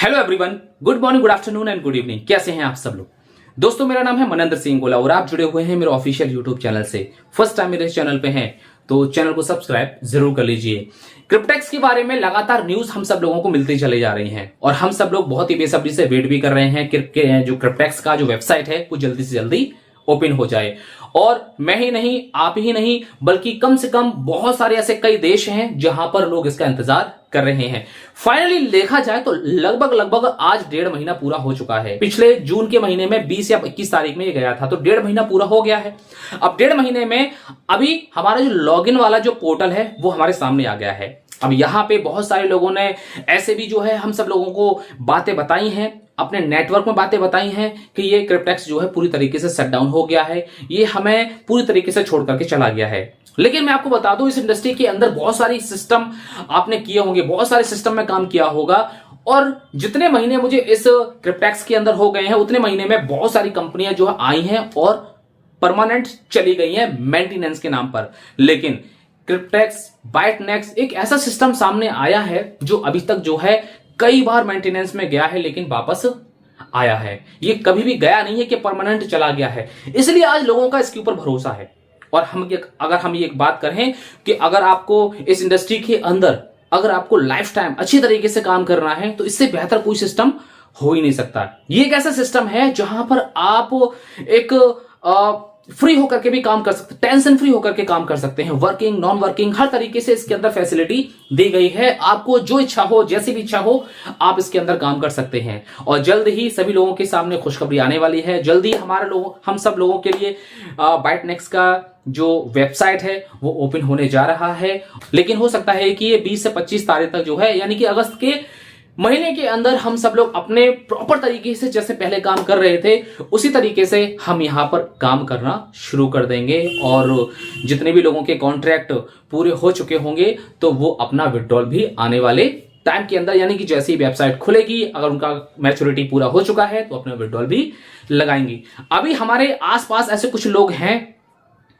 Hello everyone, good morning, good afternoon and good evening. कैसे हैं आप सब लोग? दोस्तों, मेरा नाम है मनेंद्र सिंह गोला और आप जुड़े हुए हैं मेरे ऑफिशियल यूट्यूब चैनल से। फर्स्ट टाइम मेरे चैनल पे हैं तो चैनल को सब्सक्राइब जरूर कर लीजिए। क्रिप्टेक्स के बारे में लगातार न्यूज हम सब लोगों को मिलती चली जा रही हैं और हम सब लोग बहुत ही बेसब्री से वेट भी कर रहे हैं कि जो क्रिप्टेक्स का जो वेबसाइट है वो जल्दी से जल्दी ओपन हो जाए। और मैं ही नहीं, आप ही नहीं, बल्कि कम से कम बहुत सारे ऐसे कई देश हैं जहां पर लोग इसका इंतजार कर रहे हैं। फाइनली देखा जाए तो लगभग आज 1.5 महीना पूरा हो चुका है। पिछले जून के महीने में 20 या 21 तारीख में ये गया था, तो 1.5 महीना पूरा हो गया है। अब 1.5 महीने में अभी हमारा जो लॉगिन वाला जो पोर्टल है वो हमारे सामने आ गया है। अब यहां पे बहुत सारे लोगों ने ऐसे भी जो है हम सब लोगों को बातें बताई हैं, अपने नेटवर्क में बातें बताई हैं कि ये क्रिप्टेक्स जो है पूरी तरीके से शट डाउन हो गया है, ये हमें पूरी तरीके से छोड़ करके चला गया है। लेकिन मैं आपको बता दूं, इस इंडस्ट्री के अंदर बहुत सारी सिस्टम आपने किए होंगे, बहुत सारे सिस्टम में काम किया होगा और जितने महीने मुझे इस क्रिप्टेक्स के अंदर हो गए हैं उतने महीने में बहुत सारी कंपनियां जो है आई हैं और परमानेंट चली गई हैं मेंटेनेंस के नाम पर। लेकिन क्रिप्टेक्स बाइटनेक्स एक ऐसा सिस्टम सामने आया है जो अभी तक जो है कई बार मेंटेनेंस में गया है लेकिन वापस आया है। ये कभी भी गया नहीं है कि परमानेंट चला गया है। इसलिए आज लोगों का इसके ऊपर भरोसा है। और अगर हम ये एक बात करें कि अगर आपको इस इंडस्ट्री के अंदर अगर आपको लाइफ टाइम अच्छी तरीके से काम करना है तो इससे बेहतर कोई सिस्टम हो ही नहीं सकता। ये एक ऐसा सिस्टम है जहां पर आप एक फ्री होकर के भी काम कर सकते, टेंशन फ्री होकर के काम कर सकते हैं। वर्किंग, नॉन वर्किंग, हर तरीके से इसके अंदर फैसिलिटी दी गई है। आपको जो इच्छा हो, जैसी भी इच्छा हो, आप इसके अंदर काम कर सकते हैं। और जल्द ही सभी लोगों के सामने खुशखबरी आने वाली है। जल्द ही हम सब लोगों के लिए बाइटनेक्स का जो वेबसाइट है वो ओपन होने जा रहा है। लेकिन हो सकता है कि ये 20 से 25 तारीख तक जो है, यानी कि अगस्त के महीने के अंदर हम सब लोग अपने प्रॉपर तरीके से जैसे पहले काम कर रहे थे उसी तरीके से हम यहां पर काम करना शुरू कर देंगे। और जितने भी लोगों के कॉन्ट्रैक्ट पूरे हो चुके होंगे तो वो अपना विड्रॉल भी आने वाले टाइम के अंदर, यानी कि जैसे ही वेबसाइट खुलेगी, अगर उनका मैच्योरिटी पूरा हो चुका है तो अपना विड्रॉल भी लगाएंगे। अभी हमारे आसपास ऐसे कुछ लोग हैं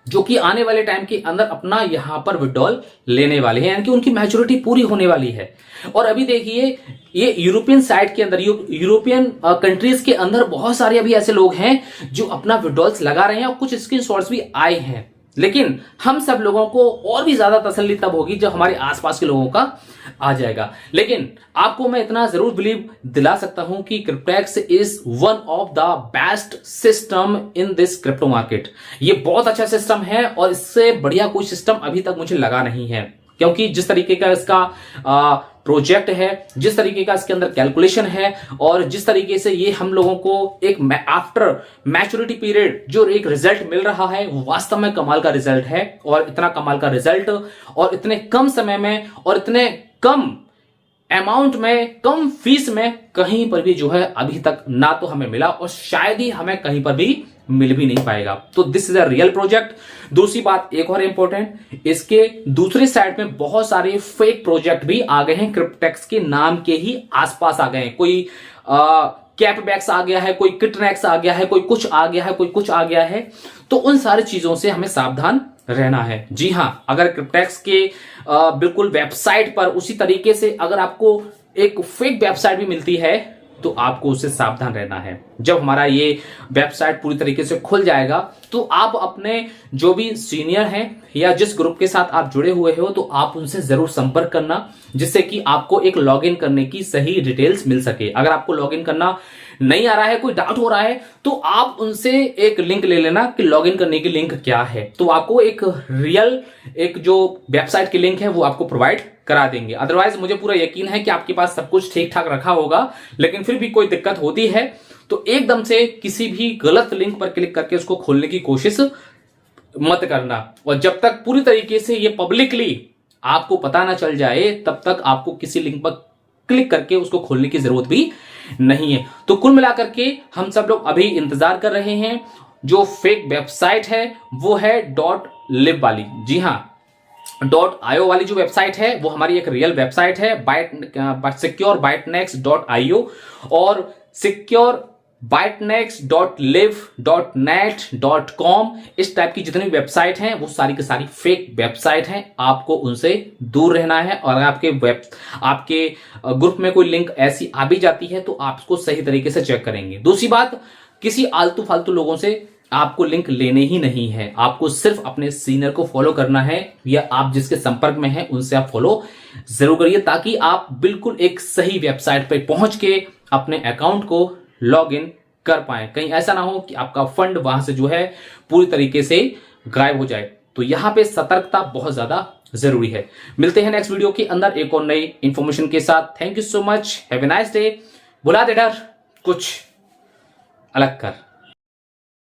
जो कि आने वाले टाइम के अंदर अपना यहां पर विड्रॉल लेने वाले हैं, यानी कि उनकी मैच्योरिटी पूरी होने वाली है। और अभी देखिए, ये यूरोपियन साइड के अंदर, यूरोपियन कंट्रीज के अंदर बहुत सारे अभी ऐसे लोग हैं जो अपना विड्रॉल्स लगा रहे हैं और कुछ स्क्रीनशॉट्स भी आए हैं। लेकिन हम सब लोगों को और भी ज्यादा तसल्ली तब होगी जब हमारे आसपास के लोगों का आ जाएगा। लेकिन आपको मैं इतना जरूर बिलीव दिला सकता हूं कि Cryptex is one of the best system in this crypto market. ये बहुत अच्छा सिस्टम है और इससे बढ़िया कोई सिस्टम अभी तक मुझे लगा नहीं है, क्योंकि जिस तरीके का इसका प्रोजेक्ट है, जिस तरीके का इसके अंदर कैलकुलेशन है और जिस तरीके से ये हम लोगों को एक आफ्टर मैच्योरिटी पीरियड जो एक रिजल्ट मिल रहा है वो वास्तव में कमाल का रिजल्ट है। और इतना कमाल का रिजल्ट और इतने कम समय में और इतने कम अमाउंट में, कम फीस में कहीं पर भी जो है अभी तक ना तो हमें मिला और शायद ही हमें कहीं पर भी मिल भी नहीं पाएगा। तो this is a real project. दूसरी बात एक और इंपॉर्टेंट, इसके दूसरी साइड में बहुत सारे फेक प्रोजेक्ट भी आ गए हैं, क्रिप्टेक्स के नाम के ही आसपास आ गए हैं। कोई कैपबैक्स आ गया है, कोई किटनेक्स आ गया है, कोई कुछ आ गया है, कोई कुछ आ गया है। तो उन सारी चीजों से हमें सावधान रहना है। जी हां, अगर क्रिप्टेक्स के बिल्कुल वेबसाइट पर उसी तरीके से अगर आपको एक फेक वेबसाइट भी मिलती है तो आपको उससे सावधान रहना है। जब हमारा ये वेबसाइट पूरी तरीके से खुल जाएगा तो आप अपने जो भी सीनियर हैं या जिस ग्रुप के साथ आप जुड़े हुए हो तो आप उनसे जरूर संपर्क करना, जिससे कि आपको एक लॉगिन करने की सही डिटेल्स मिल सके। अगर आपको लॉगिन करना नहीं आ रहा है, कोई डाउट हो रहा है, तो आप उनसे एक लिंक ले लेना कि लॉगिन करने की लिंक क्या है। तो आपको एक रियल एक जो वेबसाइट की लिंक है वो आपको प्रोवाइड करा देंगे। अदरवाइज मुझे पूरा यकीन है कि आपके पास सब कुछ ठीक ठाक रखा होगा, लेकिन फिर भी कोई दिक्कत होती है तो एकदम से किसी भी गलत लिंक पर क्लिक करके उसको खोलने की कोशिश मत करना। और जब तक पूरी तरीके से ये पब्लिकली आपको पता ना चल जाए तब तक आपको किसी लिंक पर क्लिक करके उसको खोलने की जरूरत भी नहीं है। तो कुल मिलाकर के हम सब लोग अभी इंतजार कर रहे हैं। जो फेक वेबसाइट है वो है .live वाली। जी हां, .io वाली जो वेबसाइट है वो हमारी एक रियल वेबसाइट है, secure bytenex.io। और सिक्योर bitnex.live.net.com, इस टाइप की जितनी वेबसाइट हैं वो सारी की सारी फेक वेबसाइट हैं। आपको उनसे दूर रहना है। और आपके ग्रुप में कोई लिंक ऐसी आ भी जाती है तो आप उसको सही तरीके से चेक करेंगे। दूसरी बात, किसी आलतू फालतू लोगों से आपको लिंक लेने ही नहीं है। आपको सिर्फ अपने सीनियर को फॉलो करना है या आप जिसके संपर्क में हैं उनसे आप फॉलो जरूर करिए, ताकि आप बिल्कुल एक सही वेबसाइट पर पहुंच के अपने अकाउंट को लॉग इन कर पाए। कहीं ऐसा ना हो कि आपका फंड वहां से जो है पूरी तरीके से गायब हो जाए। तो यहां पे सतर्कता बहुत ज्यादा जरूरी है। मिलते हैं नेक्स्ट वीडियो के अंदर एक और नई इंफॉर्मेशन के साथ। Thank you so much, have a nice day. बुला दे डर, कुछ अलग कर।